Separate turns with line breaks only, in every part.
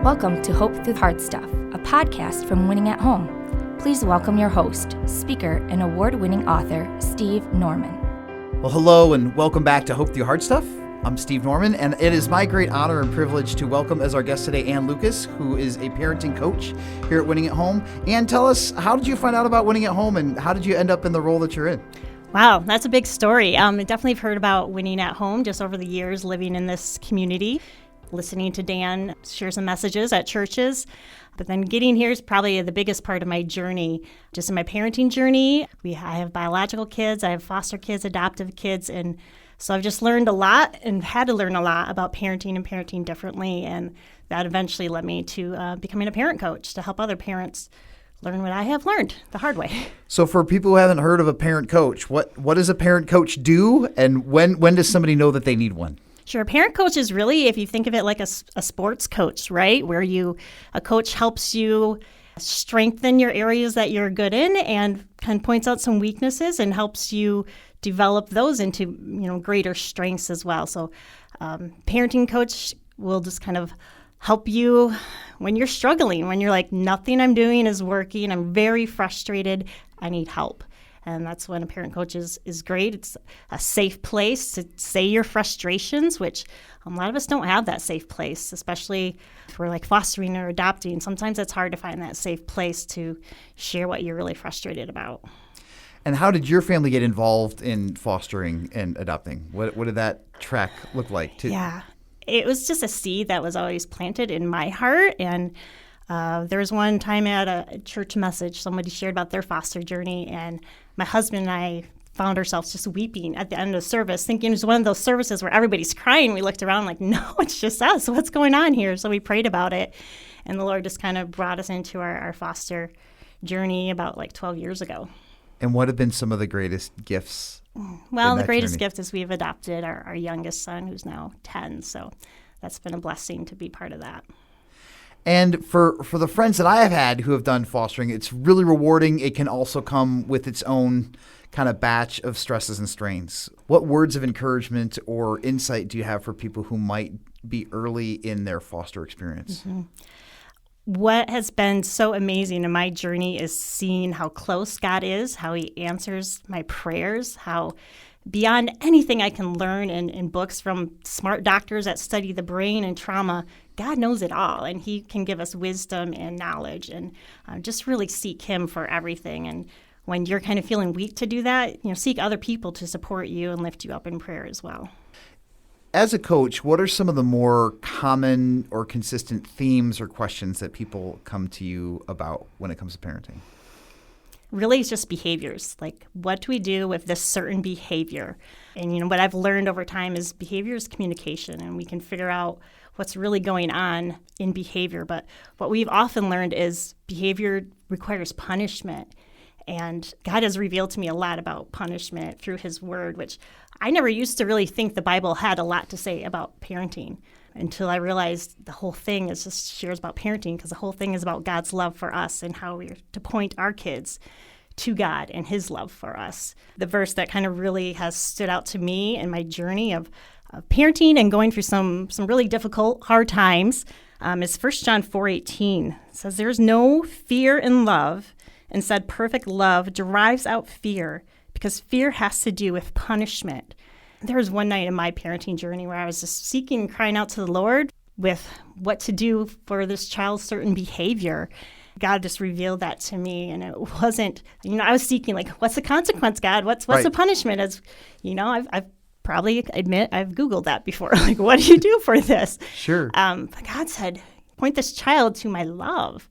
Welcome to Hope Through Hard Stuff, a podcast from Winning at Home. Please welcome your host, speaker, and award-winning author, Steve Norman.
Well, hello and welcome back to Hope Through Hard Stuff. I'm Steve Norman, and it is my great honor and privilege to welcome as our guest today Ann Lukas, who is a parenting coach here at Winning at Home. Ann, tell us, how did you find out about Winning at Home, and how did you end up in the role that you're in?
Wow, that's a big story. I definitely have heard about Winning at Home just over the years living in this community, listening to Dan share some messages at churches. But then getting here is probably the biggest part of my journey, just in my parenting journey. I have biological kids, I have foster kids, adoptive kids, and so I've just learned a lot and had to learn a lot about parenting and parenting differently, and that eventually led me to becoming a parent coach to help other parents learn what I have learned the hard way.
So for people who haven't heard of a parent coach, what does a parent coach do, and when does somebody know that they need one?
Sure. A parent coach is really, if you think of it like a sports coach, right? Where a coach helps you strengthen your areas that you're good in and kind of points out some weaknesses and helps you develop those into, greater strengths as well. So parenting coach will just kind of help you when you're struggling, when you're like, nothing I'm doing is working, I'm very frustrated, I need help. And that's when a parent coach is great. It's a safe place to say your frustrations, which a lot of us don't have that safe place, especially if we're like fostering or adopting. Sometimes it's hard to find that safe place to share what you're really frustrated about.
And how did your family get involved in fostering and adopting? What did that track look like?
Yeah, it was just a seed that was always planted in my heart. And there was one time at a church message, somebody shared about their foster journey, and my husband and I found ourselves just weeping at the end of the service, thinking it was one of those services where everybody's crying. We looked around like, no, it's just us. What's going on here? So we prayed about it, and the Lord just kind of brought us into our foster journey about like 12 years ago.
And what have been some of the greatest gifts?
Well, the greatest gift is we've adopted our youngest son, who's now 10. So that's been a blessing to be part of that.
And for the friends that I have had who have done fostering, it's really rewarding. It can also come with its own kind of batch of stresses and strains. What words of encouragement or insight do you have for people who might be early in their foster experience?
Mm-hmm. What has been so amazing in my journey is seeing how close God is, how he answers my prayers, how beyond anything I can learn in books from smart doctors that study the brain and trauma, God knows it all, and he can give us wisdom and knowledge, and just really seek him for everything. And when you're kind of feeling weak to do that, seek other people to support you and lift you up in prayer as well.
As a coach, what are some of the more common or consistent themes or questions that people come to you about when it comes to parenting?
Really, it's just behaviors. Like, what do we do with this certain behavior? And, what I've learned over time is behavior is communication, and we can figure out what's really going on in behavior. But what we've often learned is behavior requires punishment. And God has revealed to me a lot about punishment through his word, which I never used to really think the Bible had a lot to say about parenting until I realized the whole thing is just shares about parenting, because the whole thing is about God's love for us and how we're to point our kids to God and his love for us. The verse that kind of really has stood out to me in my journey of parenting and going through some really difficult, hard times is 1 John 4:18. It says, "There's no fear in love. Instead, perfect love drives out fear, because fear has to do with punishment." There was one night in my parenting journey where I was just seeking and crying out to the Lord with what to do for this child's certain behavior. God just revealed that to me, and it wasn't, I was seeking, like, what's the consequence, God? What's the punishment? As I've probably admit I've Googled that before. Like, what do you do for this?
Sure.
But God said, point this child to my love.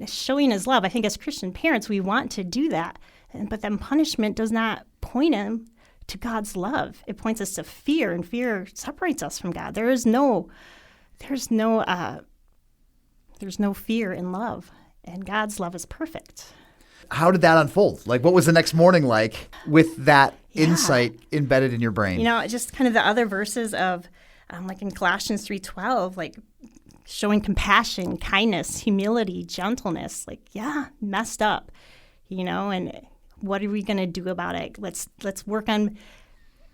Showing his love. I think as Christian parents, we want to do that. But then punishment does not point him to God's love. It points us to fear, and fear separates us from God. There's no fear in love, and God's love is perfect.
How did that unfold? Like, what was the next morning like with that insight embedded in your brain?
Just kind of the other verses of, like in Colossians 3:12, like showing compassion, kindness, humility, gentleness. Like, messed up, and what are we going to do about it? Let's work on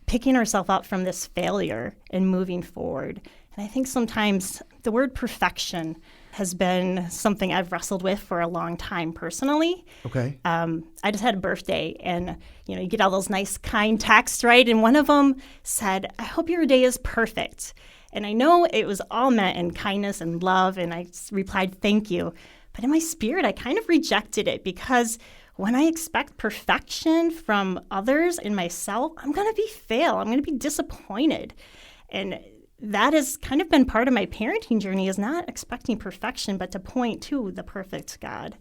picking ourselves up from this failure and moving forward. And I think sometimes The word perfection has been something I've wrestled with for a long time personally.
Okay.
I just had a birthday, and you get all those nice, kind texts, right? And one of them said, "I hope your day is perfect." And I know it was all meant in kindness and love, and I replied, "Thank you." But in my spirit, I kind of rejected it because when I expect perfection from others and myself, I'm going to fail. I'm going to be disappointed. And that has kind of been part of my parenting journey, is not expecting perfection, but to point to the perfect God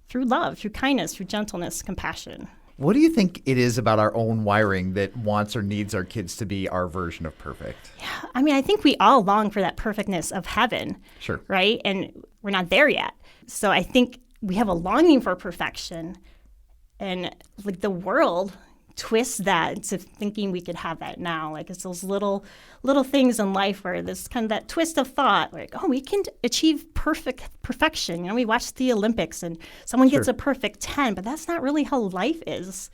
through love, through kindness, through gentleness, compassion.
What do you think it is about our own wiring that wants or needs our kids to be our version of perfect?
Yeah, I think we all long for that perfectness of heaven.
Sure.
Right? And we're not there yet. So I think we have a longing for perfection, and like the world twists that into thinking we could have that now. Like it's those little things in life where there's kind of that twist of thought, like, oh, we can achieve perfection. We watch the Olympics and someone gets a perfect 10, but that's not really how life is.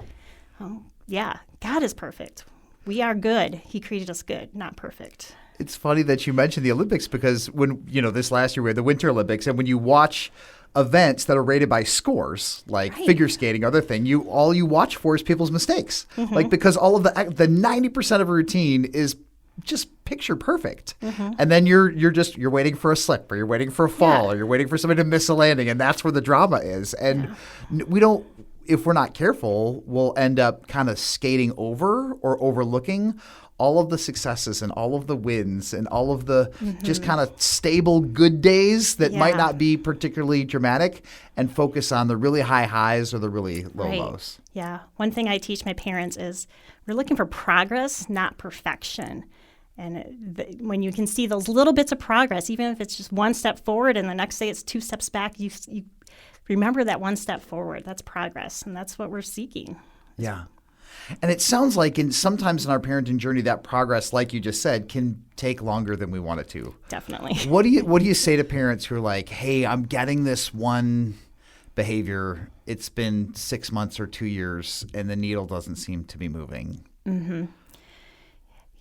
God is perfect. We are good. He created us good, not perfect.
It's funny that you mentioned the Olympics because when, this last year we had the Winter Olympics, and when you watch events that are rated by scores, like figure skating, other thing, all you watch for is people's mistakes. Like, because all of the 90% of a routine is just picture perfect. And then you're waiting for a slip, or you're waiting for a fall, or you're waiting for somebody to miss a landing, and that's where the drama is. And if we're not careful, we'll end up kind of skating over or overlooking all of the successes and all of the wins and all of the just kind of stable good days that might not be particularly dramatic, and focus on the really high highs or the really low lows.
Yeah. One thing I teach my parents is we're looking for progress, not perfection. And when you can see those little bits of progress, even if it's just one step forward and the next day it's 2 steps back, you remember that one step forward. That's progress, and that's what we're seeking.
Yeah. And it sounds like sometimes in our parenting journey, that progress, like you just said, can take longer than we want it to.
Definitely.
What do you say to parents who are like, hey, I'm getting this one behavior. It's been 6 months or 2 years, and the needle doesn't seem to be moving.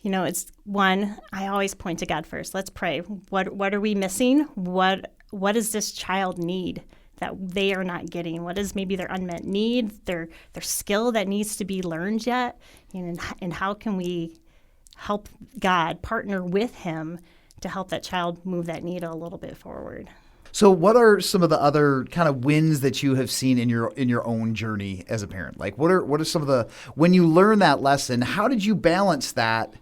It's one, I always point to God first. Let's pray. What are we missing? What does this child need that they are not getting? What is maybe their unmet need, their skill that needs to be learned yet? And how can we help God partner with him to help that child move that needle a little bit forward?
So what are some of the other kind of wins that you have seen in your own journey as a parent? Like what are some of the, when you learn that lesson, how did you balance that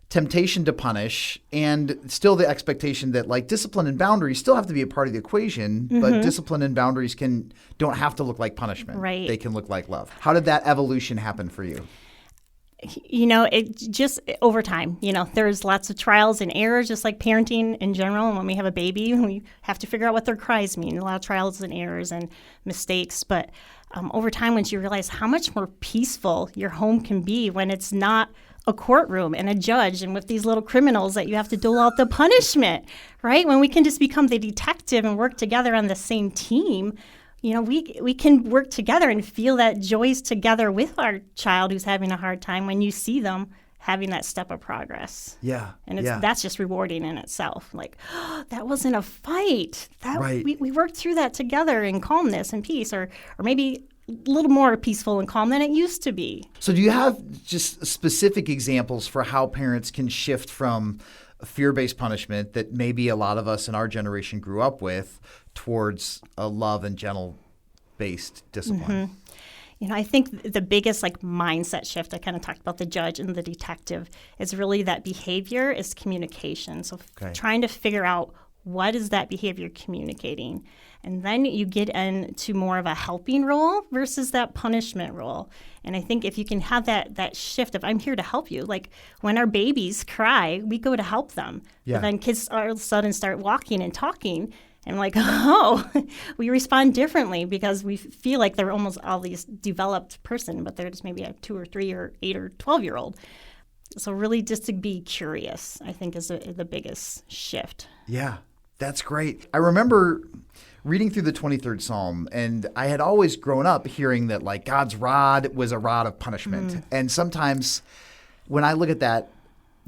temptation to punish and still the expectation that like discipline and boundaries still have to be a part of the equation, but discipline and boundaries don't have to look like punishment.
Right.
They can look like love. How did that evolution happen for you?
It just over time, there's lots of trials and errors, just like parenting in general. And when we have a baby, we have to figure out what their cries mean. A lot of trials and errors and mistakes. But over time, once you realize how much more peaceful your home can be when it's not a courtroom and a judge and with these little criminals that you have to dole out the punishment, right? When we can just become the detective and work together on the same team, we can work together and feel that joys together with our child who's having a hard time when you see them having that step of progress.
Yeah.
And that's just rewarding in itself. Like, oh, that wasn't a fight.
Right.
We worked through that together in calmness and peace, or maybe a little more peaceful and calm than it used to be.
So do you have just specific examples for how parents can shift from fear-based punishment that maybe a lot of us in our generation grew up with towards a love and gentle-based discipline?
I think the biggest mindset shift, I kind of talked about the judge and the detective, is really that behavior is communication. So trying to figure out what is that behavior communicating. And then you get into more of a helping role versus that punishment role. And I think if you can have that shift of, I'm here to help you. Like when our babies cry, we go to help them.
Yeah.
But then kids all of a sudden start walking and talking. And like, we respond differently because we feel like they're almost all these developed person, but they're just maybe a 2 or 3 or 8 or 12-year-old. So really just to be curious, I think is the biggest shift.
Yeah, that's great. I remember reading through the 23rd Psalm, and I had always grown up hearing that God's rod was a rod of punishment. And sometimes when I look at that,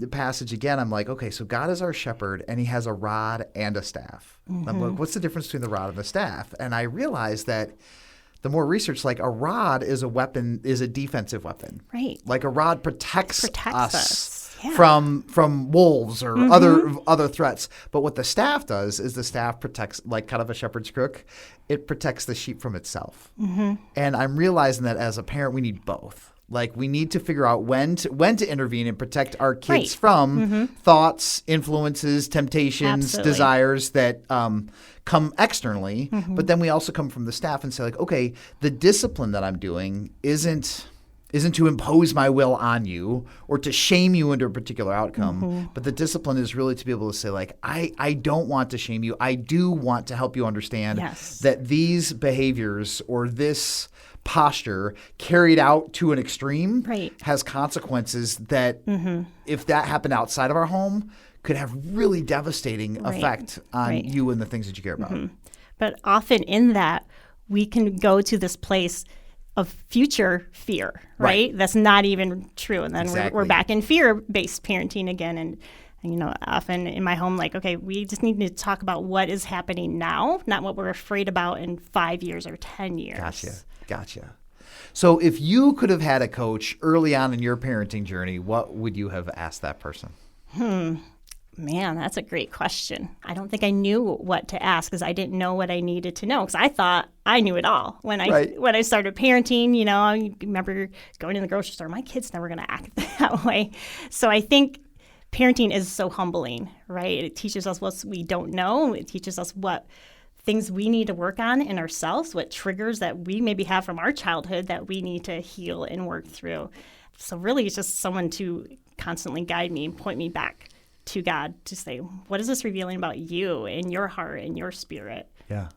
the passage again, I'm like, okay, so God is our shepherd, and he has a rod and a staff. I'm like, what's the difference between the rod and the staff? And I realized that the more research, like a rod is a weapon, is a defensive weapon.
Right.
Like a rod protects us
Yeah.
from wolves or other threats. But what the staff does is the staff protects, like kind of a shepherd's crook. It protects the sheep from itself. And I'm realizing that as a parent, we need both. Like we need to figure out when to intervene and protect our kids from thoughts, influences, temptations,
Absolutely.
desires that come externally. But then we also come from the staff and say like, okay, the discipline that I'm doing isn't to impose my will on you or to shame you into a particular outcome. But the discipline is really to be able to say like, I don't want to shame you. I do want to help you understand that these behaviors or this posture carried out to an extreme has consequences that if that happened outside of our home could have really devastating effect on you and the things that you care about.
But often in that, we can go to this place of future fear, right? That's not even true. And then we're back in fear-based parenting again. And often in my home, like, okay, we just need to talk about what is happening now, not what we're afraid about in 5 years or 10 years.
Gotcha. So if you could have had a coach early on in your parenting journey, what would you have asked that person?
Man, that's a great question. I don't think I knew what to ask because I didn't know what I needed to know because I thought I knew it all. When I started parenting, I remember going to the grocery store. My kid's never going to act that way. So I think parenting is so humbling, right? It teaches us what we don't know. It teaches us what things we need to work on in ourselves, what triggers that we maybe have from our childhood that we need to heal and work through. So really it's just someone to constantly guide me and point me back to God to say, what is this revealing about you and your heart and your spirit?
Yeah.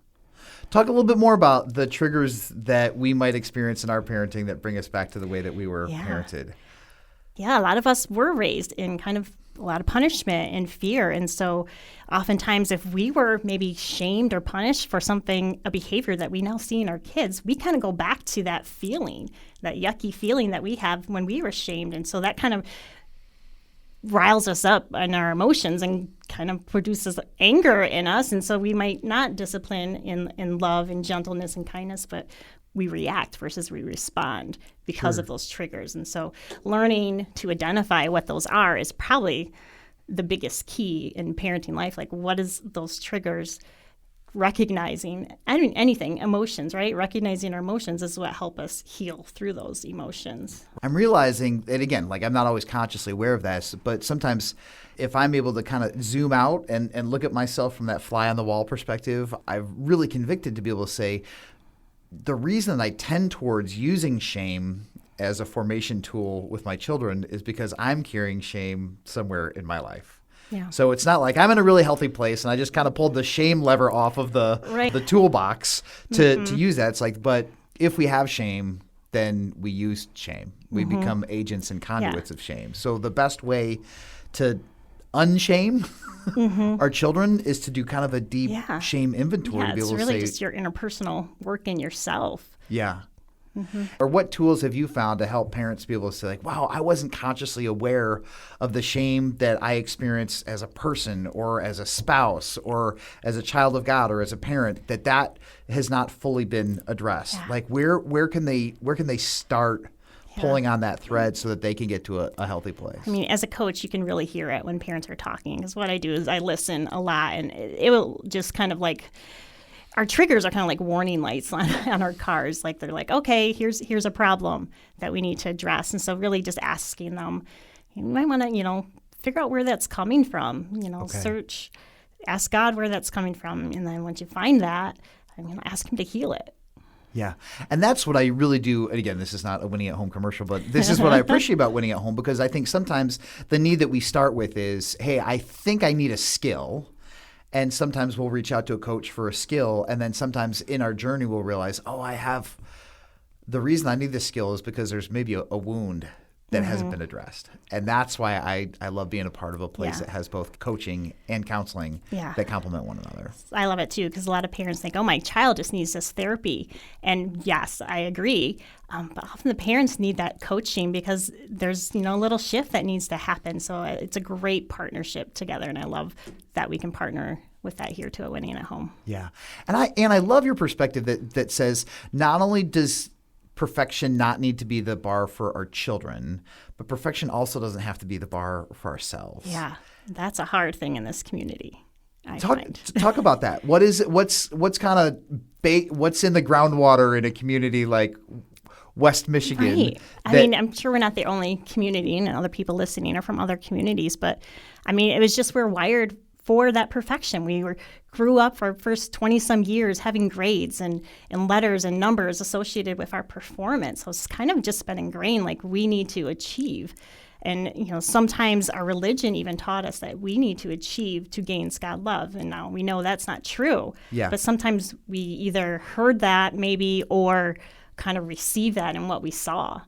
Talk a little bit more about the triggers that we might experience in our parenting that bring us back to the way that we were parented.
Yeah, a lot of us were raised in kind of a lot of punishment and fear. And so oftentimes if we were maybe shamed or punished for something, a behavior that we now see in our kids, we kind of go back to that feeling, that yucky feeling that we have when we were shamed. And so that kind of riles us up in our emotions and kind of produces anger in us. And so we might not discipline in love and gentleness and kindness, but we react versus we respond because of those triggers. And so learning to identify what those are is probably the biggest key in parenting life. Like, what is those triggers? Recognizing anything, emotions, right? Recognizing our emotions is what help us heal through those emotions.
I'm realizing that, again, like I'm not always consciously aware of this, but sometimes if I'm able to kind of zoom out and look at myself from that fly on the wall perspective, I'm really convicted to be able to say, the reason I tend towards using shame as a formation tool with my children is because I'm carrying shame somewhere in my life.
Yeah.
So it's not like I'm in a really healthy place and I just kind of pulled the shame lever off of the toolbox to use that. It's like, but if we have shame, then we use shame. We become agents and conduits of shame. So the best way to unshame our children is to do kind of a deep shame inventory to be able to say. It's
really just your interpersonal work in yourself.
Yeah. Or what tools have you found to help parents be able to say like, wow, I wasn't consciously aware of the shame that I experience as a person or as a spouse or as a child of God or as a parent, that has not fully been addressed. Yeah. Like where can they start pulling on that thread so that they can get to a healty place?
I mean, as a coach, you can really hear it when parents are talking. Because what I do is I listen a lot, and it will just kind of like, our triggers are kind of like warning lights on our cars. Like they're like, okay, here's a problem that we need to address. And so really just asking them, you might want to, figure out where that's coming from, search, ask God where that's coming from. And then once you find that, I'm going to ask him to heal it.
Yeah. And that's what I really do. And again, this is not a Winning at Home commercial, but this is what I appreciate about Winning at Home, because I think sometimes the need that we start with is, hey, I think I need a skill. And sometimes we'll reach out to a coach for a skill. And then sometimes in our journey, we'll realize, the reason I need this skill is because there's maybe a wound that hasn't been addressed. And that's why I love being a part of a place that has both coaching and counseling that complement one another.
I love it too, because a lot of parents think, oh, my child just needs this therapy. And yes, I agree. But often the parents need that coaching because there's, a little shift that needs to happen. So it's a great partnership together. And I love that we can partner with that here too at Winning at Home.
Yeah. And I love your perspective that says not only does perfection not need to be the bar for our children, but perfection also doesn't have to be the bar for ourselves.
Yeah, that's a hard thing in this community.
Talk about that. What's kind of what's in the groundwater in a community like West Michigan?
Right. I'm sure we're not the only community, and other people listening are from other communities, but it was just we're wired for that perfection. We grew up for our first 20-some years having grades and letters and numbers associated with our performance. So it's kind of just been ingrained, like we need to achieve. And, sometimes our religion even taught us that we need to achieve to gain God's love. And now we know that's not true.
Yeah.
But sometimes we either heard that maybe or kind of received that in what we saw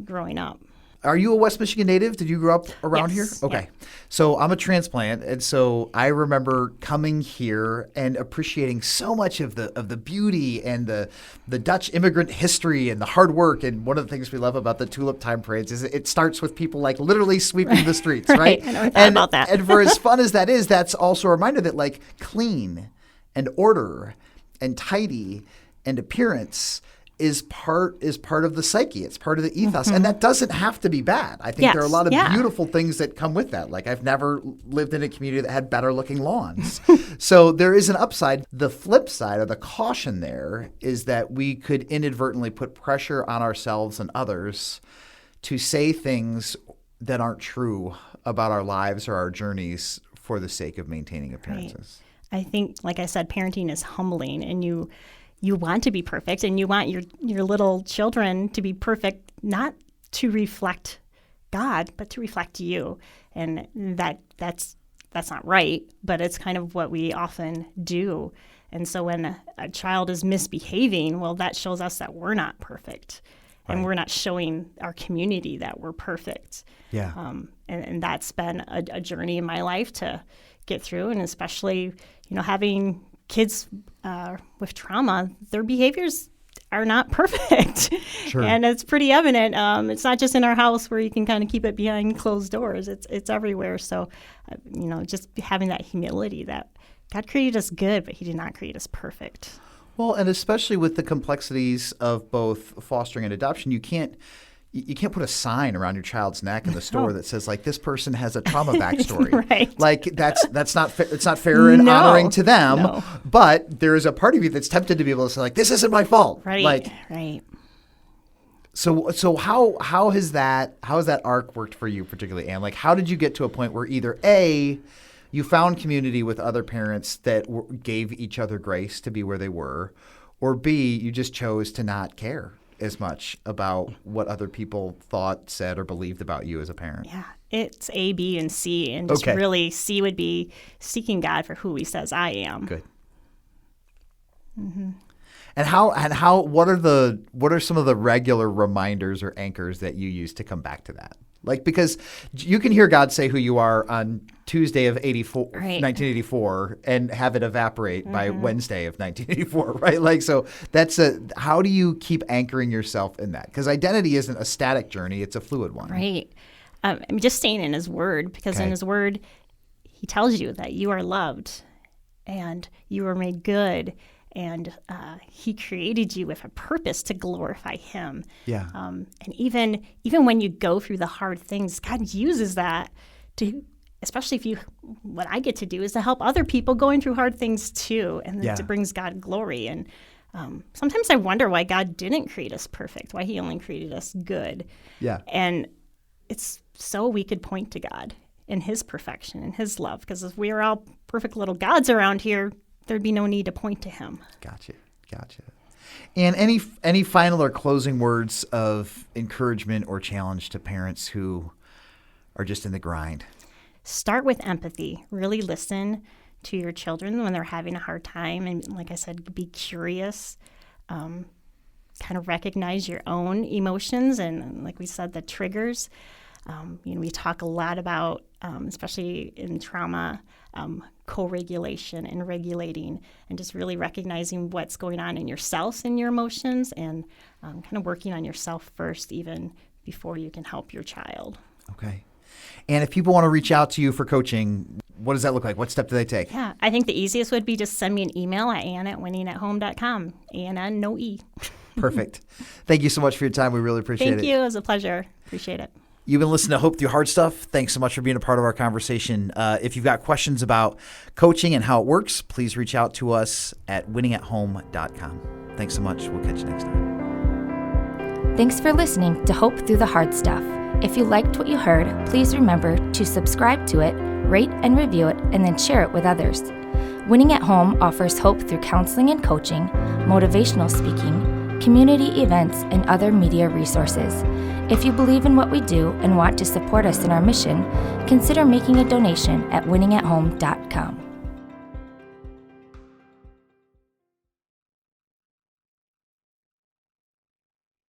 growing up.
Are you a West Michigan native? Did you grow up around here?
Yes.
Okay.
Yeah.
So I'm a transplant, and so I remember coming here and appreciating so much of the beauty and the Dutch immigrant history and the hard work. And one of the things we love about the Tulip Time Parades is it starts with people like literally sweeping the streets, right?
I never thought about that.
And for as fun as that is, that's also a reminder that like clean and order and tidy and appearance is part of the psyche. It's part of the ethos. And that doesn't have to be bad. I think there are a lot of beautiful things that come with that. Like I've never lived in a community that had better looking lawns. So there is an upside. The flip side or the caution there is that we could inadvertently put pressure on ourselves and others to say things that aren't true about our lives or our journeys for the sake of maintaining appearances.
Right. I think, like I said, parenting is humbling, and you want to be perfect, and you want your little children to be perfect, not to reflect God, but to reflect you. And that's not right, but it's kind of what we often do. And so when a child is misbehaving, well, that shows us that we're not perfect. And we're not showing our community that we're perfect.
Yeah.
And that's been a journey in my life to get through, and especially, having kids with trauma, their behaviors are not perfect.
Sure.
And it's pretty evident. It's not just in our house where you can kind of keep it behind closed doors. It's everywhere. So, just having that humility that God created us good, but he did not create us perfect.
Well, and especially with the complexities of both fostering and adoption, you can't put a sign around your child's neck in the store that says like this person has a trauma backstory.
Right.
Like that's not it's not fair and honoring to them.
No.
But there is a part of you that's tempted to be able to say like this isn't my fault.
Right. Right.
So how has that arc worked for you particularly, Anne? Like how did you get to a point where either A, you found community with other parents that gave each other grace to be where they were, or B, you just chose to not care as much about what other people thought, said, or believed about you as a parent?
Yeah, it's A, B, and C, and just really C would be seeking God for who he says I am.
Good. Mm-hmm. And what are some of the regular reminders or anchors that you use to come back to that? Like, because you can hear God say who you are on Tuesday of 1984 and have it evaporate by Wednesday of 1984, right? Like, so how do you keep anchoring yourself in that? Because identity isn't a static journey, it's a fluid one.
Right. Just staying in his word, because in his word, he tells you that you are loved and you are made good, and he created you with a purpose to glorify him.
Yeah.
And even when you go through the hard things, God uses that to, especially what I get to do is to help other people going through hard things too, and it brings God glory. And sometimes I wonder why God didn't create us perfect, why he only created us good.
Yeah.
And it's so we could point to God in his perfection and his love, because if we are all perfect little gods around here, there'd be no need to point to him.
Gotcha. And any final or closing words of encouragement or challenge to parents who are just in the grind?
Start with empathy. Really listen to your children when they're having a hard time. And like I said, be curious. kind of recognize your own emotions and, like we said, the triggers. We talk a lot about, especially in trauma, co-regulation and regulating, and just really recognizing what's going on in yourself and your emotions, and kind of working on yourself first, even before you can help your child.
Okay. And if people want to reach out to you for coaching, what does that look like? What step do they take?
Yeah, I think the easiest would be just send me an email at ann@winningathome.com. Ann, no E.
Perfect. Thank you so much for your time. We really appreciate it.
Thank you. It was a pleasure. Appreciate it.
You've been listening to Hope Through Hard Stuff. Thanks so much for being a part of our conversation. If you've got questions about coaching and how it works, please reach out to us at winningathome.com. Thanks so much. We'll catch you next time.
Thanks for listening to Hope Through the Hard Stuff. If you liked what you heard, please remember to subscribe to it, rate and review it, and then share it with others. Winning at Home offers hope through counseling and coaching, motivational speaking, community events, and other media resources. If you believe in what we do and want to support us in our mission, consider making a donation at winningathome.com.